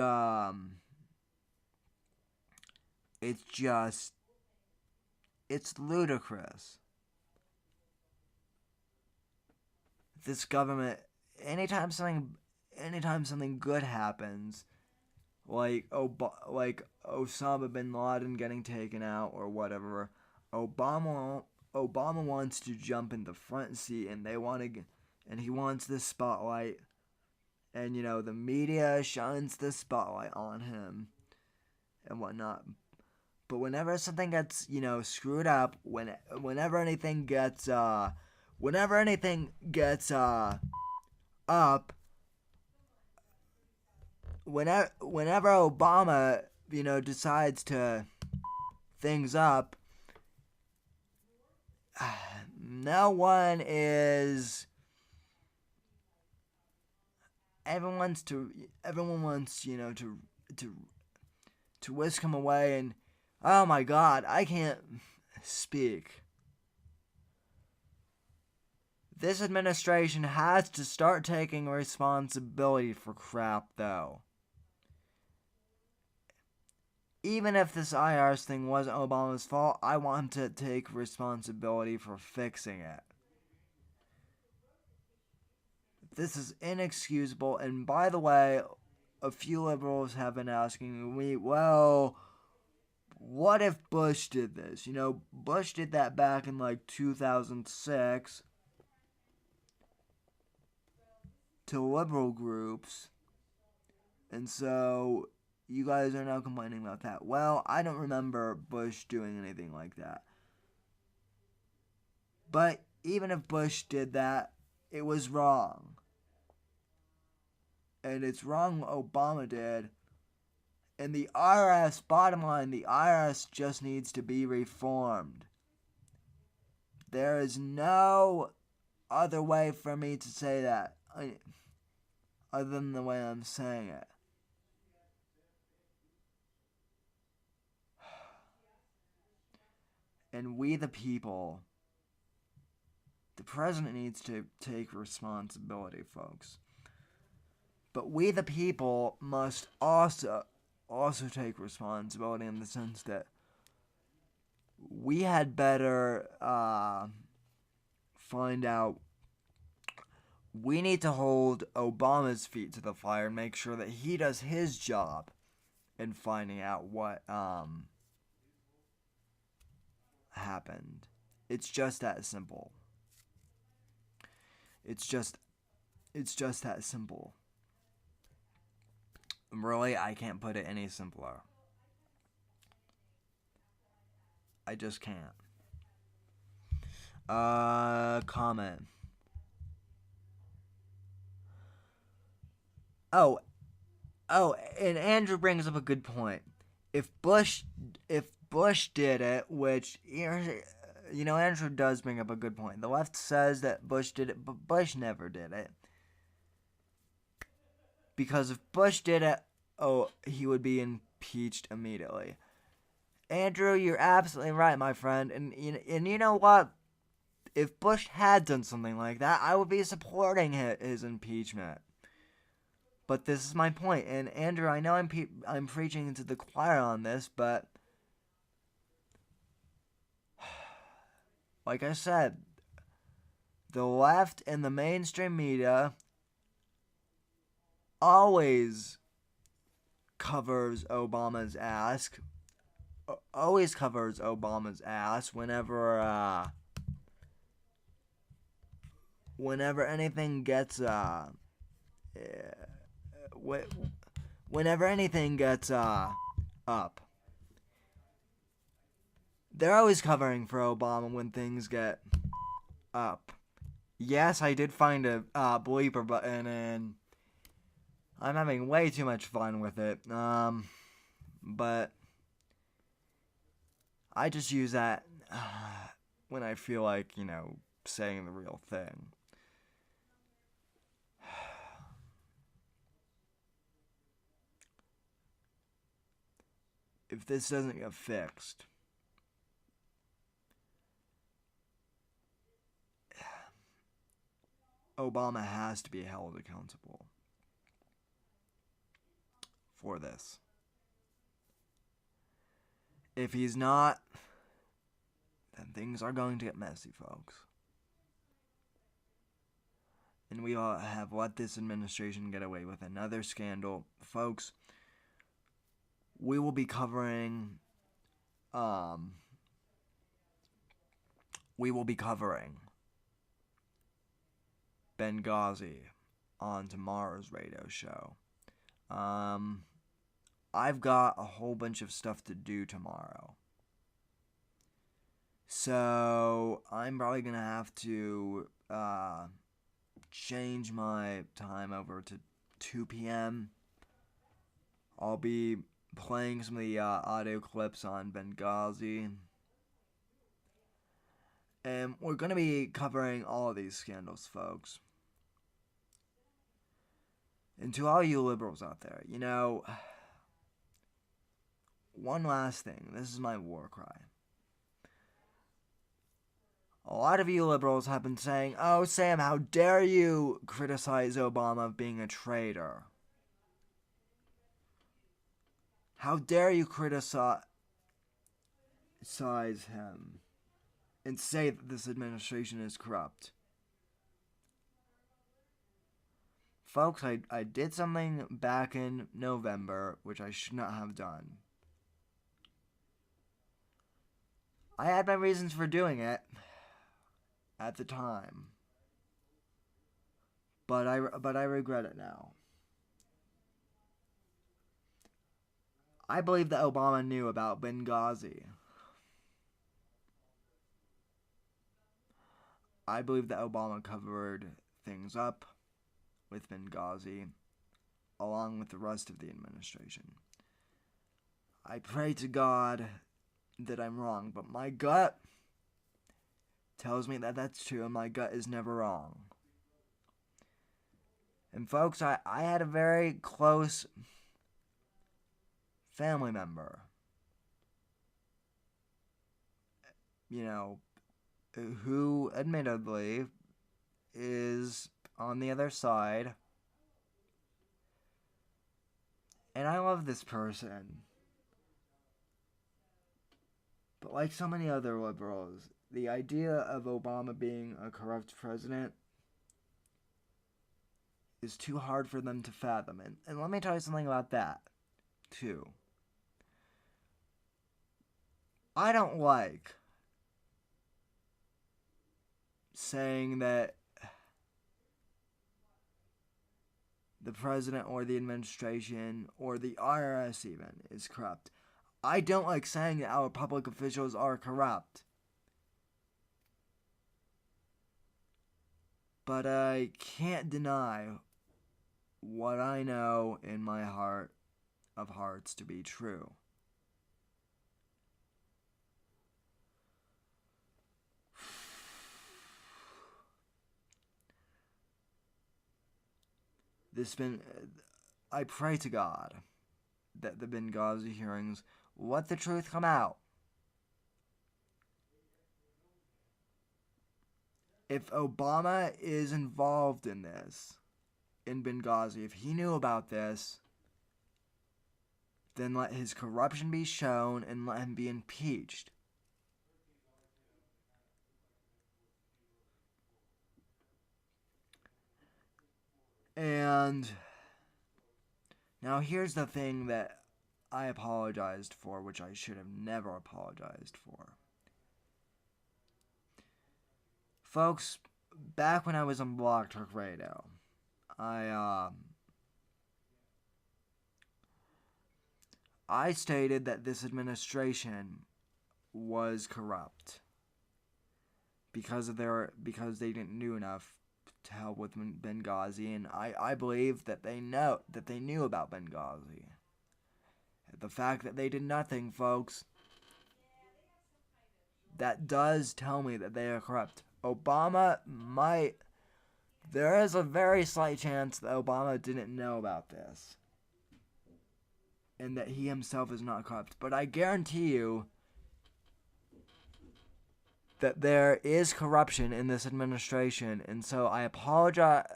it's ludicrous. This government, anytime something good happens, like Osama bin Laden getting taken out or whatever, Obama wants to jump in the front seat, and he wants this spotlight, and the media shines the spotlight on him and whatnot. But whenever something gets screwed up, whenever anything gets up, whenever Obama, decides to things up, everyone wants to whisk him away, and oh my God, I can't speak. This administration has to start taking responsibility for crap, though. Even if this IRS thing wasn't Obama's fault, I want him to take responsibility for fixing it. This is inexcusable, and by the way, a few liberals have been asking me, well, what if Bush did this? Bush did that back in 2006 to liberal groups, and so you guys are now complaining about that. Well, I don't remember Bush doing anything like that. But even if Bush did that, it was wrong. and it's wrong what Obama did. And the IRS, bottom line, the IRS just needs to be reformed. There is no other way for me to say that other than the way I'm saying it. And we the people, the president needs to take responsibility, folks. But we the people must also take responsibility in the sense that we had better find out. We need to hold Obama's feet to the fire and make sure that he does his job in finding out what happened. It's just that simple. It's just that simple. Really, I can't put it any simpler. I just can't. Comment. Oh, and Andrew brings up a good point. If Bush did it, which, Andrew does bring up a good point. The left says that Bush did it, but Bush never did it. Because if Bush did it, he would be impeached immediately. Andrew, you're absolutely right, my friend. And you know what? If Bush had done something like that, I would be supporting his impeachment. But this is my point. And Andrew, I know I'm preaching to the choir on this, but like I said, the left and the mainstream media always covers Obama's ass. Always covers Obama's ass whenever anything gets whenever anything gets up. They're always covering for Obama when things get up. Yes, I did find a bleeper button, and I'm having way too much fun with it. But I just use that when I feel like, saying the real thing. If this doesn't get fixed, Obama has to be held accountable for this. If he's not, then things are going to get messy, folks. And we all have let this administration get away with another scandal. Folks, we will be covering Benghazi on tomorrow's radio show. I've got a whole bunch of stuff to do tomorrow. So I'm probably going to have to change my time over to 2 p.m. I'll be playing some of the audio clips on Benghazi. And we're going to be covering all of these scandals, folks. And to all you liberals out there, one last thing. This is my war cry. A lot of you liberals have been saying, "Oh, Sam, how dare you criticize Obama of being a traitor? How dare you criticize him and say that this administration is corrupt?" Folks, I did something back in November which I should not have done. I had my reasons for doing it at the time, but I regret it now. I believe that Obama knew about Benghazi. I believe that Obama covered things up with Benghazi. along with the rest of the administration. I pray to God that I'm wrong, but my gut tells me that that's true, and my gut is never wrong. And folks, I had a very close family member, who admittedly is on the other side. And I love this person. But like so many other liberals, the idea of Obama being a corrupt president is too hard for them to fathom. And let me tell you something about that, too. I don't like saying that the president or the administration or the IRS even is corrupt. I don't like saying that our public officials are corrupt. But I can't deny what I know in my heart of hearts to be true. I pray to God that the Benghazi hearings let the truth come out. If Obama is involved in this, in Benghazi, if he knew about this, then let his corruption be shown and let him be impeached. And now here's the thing that I apologized for, which I should have never apologized for. Folks, back when I was on Blog Talk Radio, I stated that this administration was corrupt because they didn't knew enough to help with Benghazi, and I believe that they knew about Benghazi. The fact that they did nothing, folks, that does tell me that they are corrupt. There is a very slight chance that Obama didn't know about this, and that he himself is not corrupt. But I guarantee you that there is corruption in this administration, and so I apologized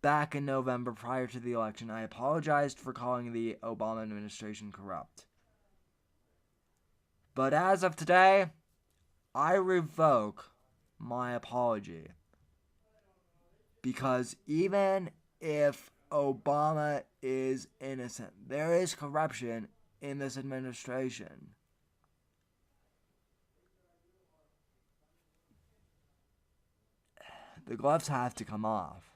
back in November prior to the election. I apologized for calling the Obama administration corrupt. But as of today, I revoke my apology. Because even if Obama is innocent, there is corruption in this administration. The gloves have to come off.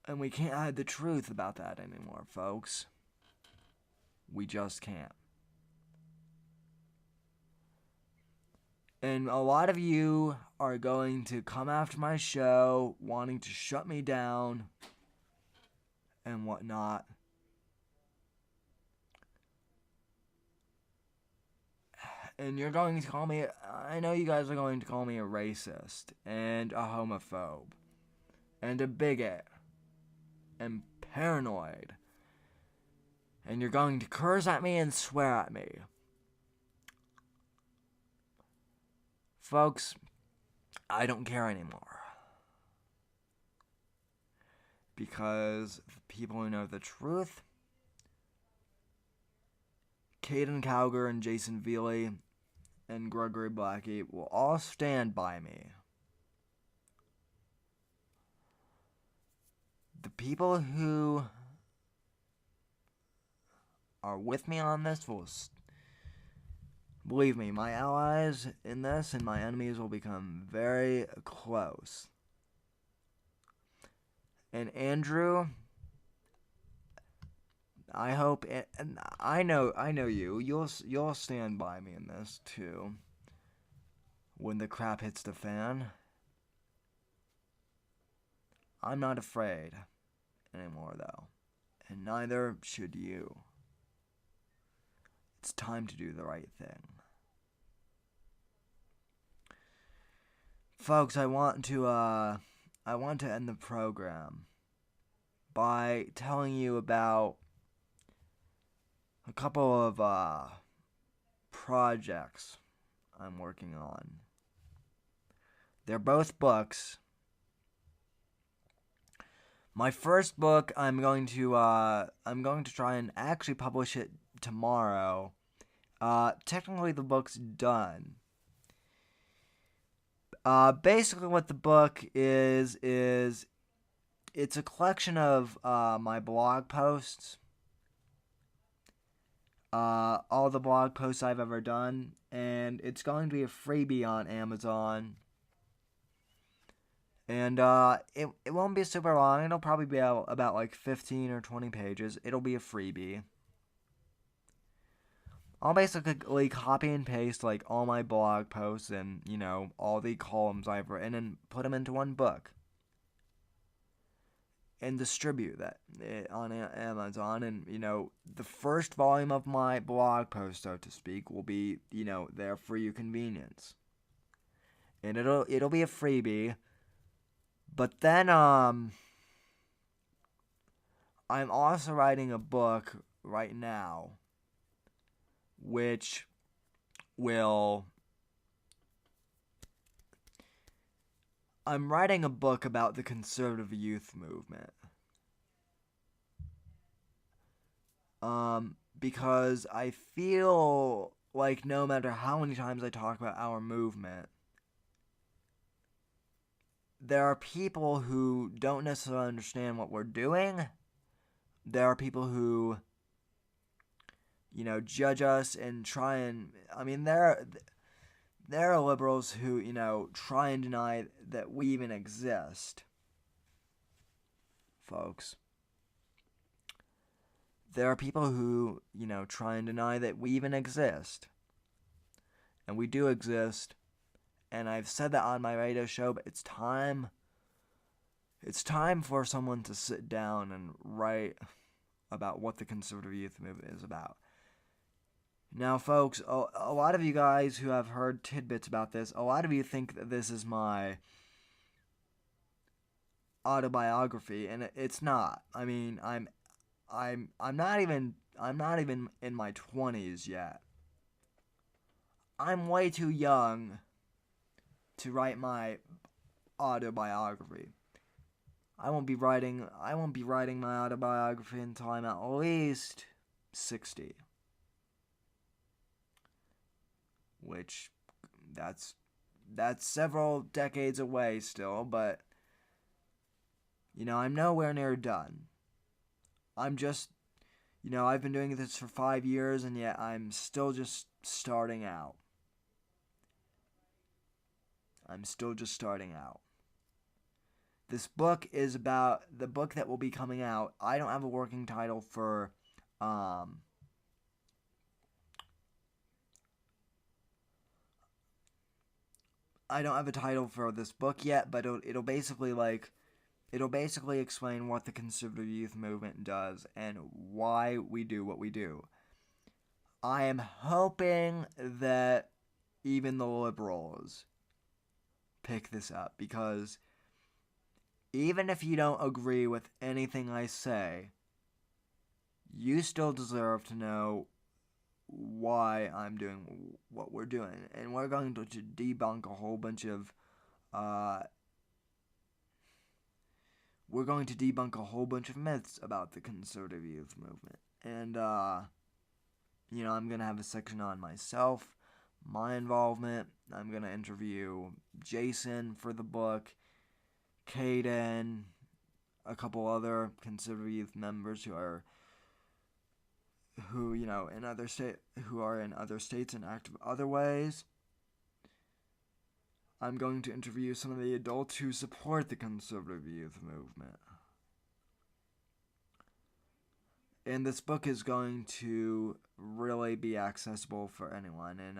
And we can't hide the truth about that anymore, folks. We just can't. And a lot of you are going to come after my show, wanting to shut me down and whatnot. And you're going to call me, I know you guys are going to call me a racist and a homophobe and a bigot and paranoid. And you're going to curse at me and swear at me. Folks, I don't care anymore. Because the people who know the truth, Caden Cowger and Jason Vealey and Gregory Blackie, will all stand by me. The people who are with me on this will believe me, my allies in this and my enemies will become very close. And Andrew, I hope, and I know you. You'll stand by me in this too. when the crap hits the fan. I'm not afraid anymore, though, and neither should you. It's time to do the right thing. Folks, I want to end the program by telling you about a couple of projects I'm working on. They're both books. My first book, I'm going to try and actually publish it tomorrow. Technically, the book's done. Basically, what the book is it's a collection of my blog posts. All the blog posts I've ever done, and it's going to be a freebie on Amazon. And it won't be super long. It'll probably be about like 15 or 20 pages. It'll be a freebie. I'll basically copy and paste like all my blog posts and, all the columns I've written and put them into one book. And distribute that on Amazon. And, the first volume of my blog post, so to speak, will be, there for your convenience. And it'll be a freebie. But then, I'm also writing a book right now, which I'm writing a book about the conservative youth movement. Because I feel like no matter how many times I talk about our movement, there are people who don't necessarily understand what we're doing. There are people who, judge us and try and, there are liberals who, try and deny that we even exist. Folks. There are people who, try and deny that we even exist. And we do exist. And I've said that on my radio show, but it's time for someone to sit down and write about what the conservative youth movement is about. Now, folks, a lot of you guys who have heard tidbits about this, a lot of you think that this is my autobiography, and it's not. I'm not even in my 20s yet. I'm way too young to write my autobiography. I won't be writing my autobiography until I'm at least 60. Which that's several decades away still, but I'm nowhere near done. I'm just I've been doing this for 5 years, and yet I'm still just starting out. This book is about the book that will be coming out. I don't have a working title for I don't have a title for this book yet, but it'll basically explain what the conservative youth movement does and why we do what we do. I am hoping that even the liberals pick this up, because even if you don't agree with anything I say, you still deserve to know why I'm doing what we're doing. And we're going to debunk a whole bunch of myths about the conservative youth movement. And I'm going to have a section on myself, my involvement. I'm going to interview Jason for the book, Caden, a couple other conservative youth members who are in other states and active other ways. I'm going to interview some of the adults who support the conservative youth movement. And this book is going to really be accessible for anyone. And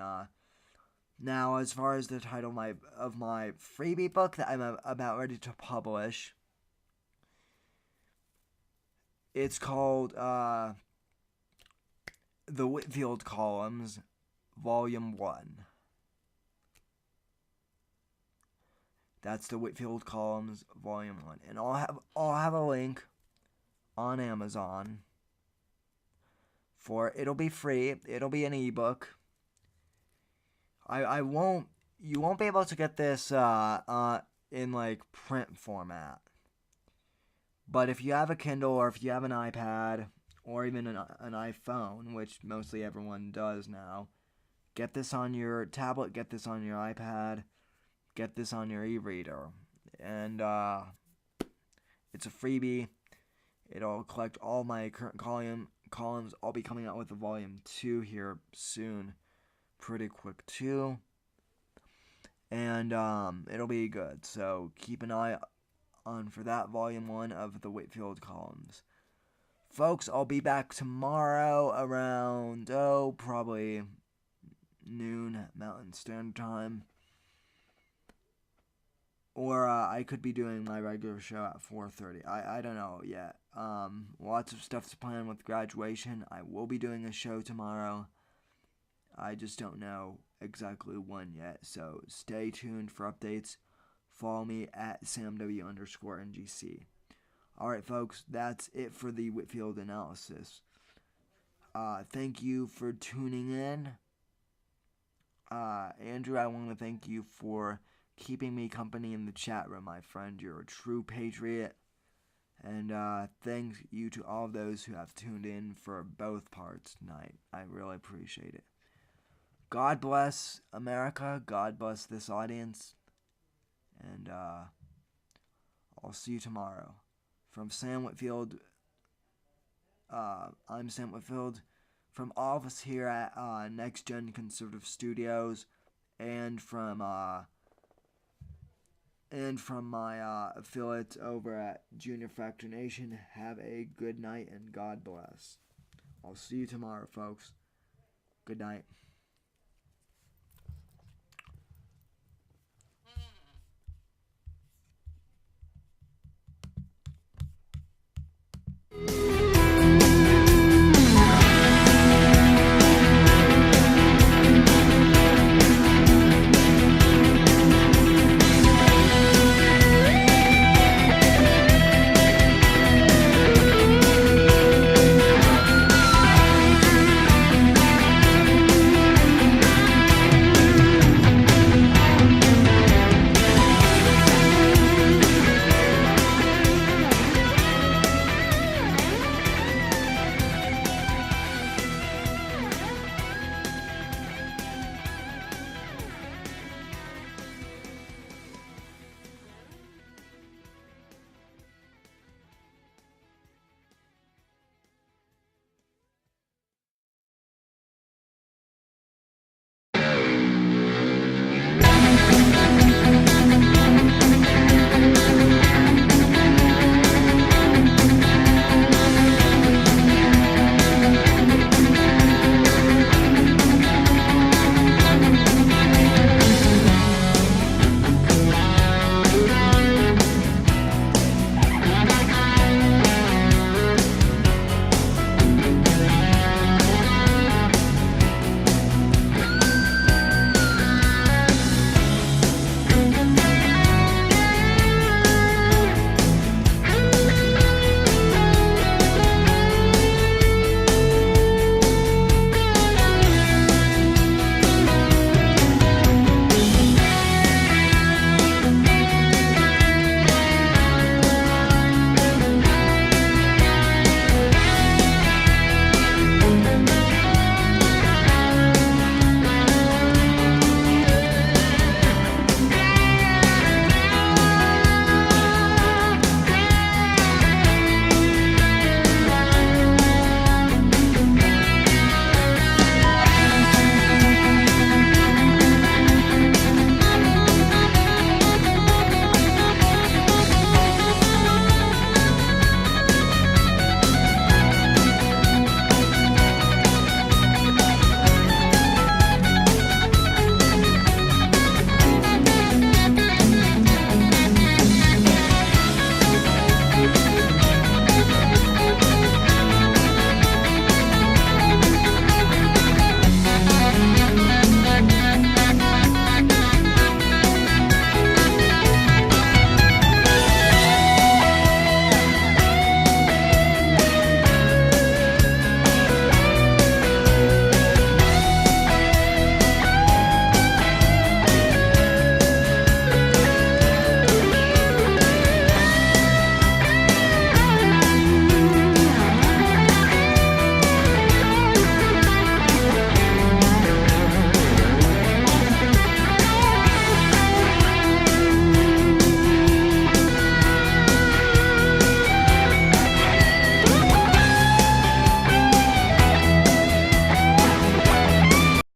Now, as far as the title of my freebie book that I'm about ready to publish, it's called The Whitfield Columns, Volume 1. That's the Whitfield Columns, Volume 1. And I'll have a link on Amazon for it. It'll be free. It'll be an ebook. You won't be able to get this in like print format. But if you have a Kindle or if you have an iPad or even an iPhone, which mostly everyone does now, get this on your tablet, get this on your iPad, get this on your e-reader. And it's a freebie. It'll collect all my current columns. I'll be coming out with a volume 2 here soon. Pretty quick too. And it'll be good. So keep an eye on for that volume 1 of the Whitfield Columns. Folks, I'll be back tomorrow around, probably noon Mountain Standard Time. Or I could be doing my regular show at 4:30. I don't know yet. Lots of stuff to plan with graduation. I will be doing a show tomorrow. I just don't know exactly when yet. So stay tuned for updates. Follow me at SamW_NGC. Alright, folks, that's it for the Whitfield Analysis. Thank you for tuning in. Andrew, I want to thank you for keeping me company in the chat room, my friend. You're a true patriot. And thank you to all of those who have tuned in for both parts tonight. I really appreciate it. God bless America. God bless this audience. And I'll see you tomorrow. From Sam Whitfield, I'm Sam Whitfield. From all of us here at Next Gen Conservative Studios, and from my affiliate over at Junior Factor Nation, have a good night and God bless. I'll see you tomorrow, folks. Good night.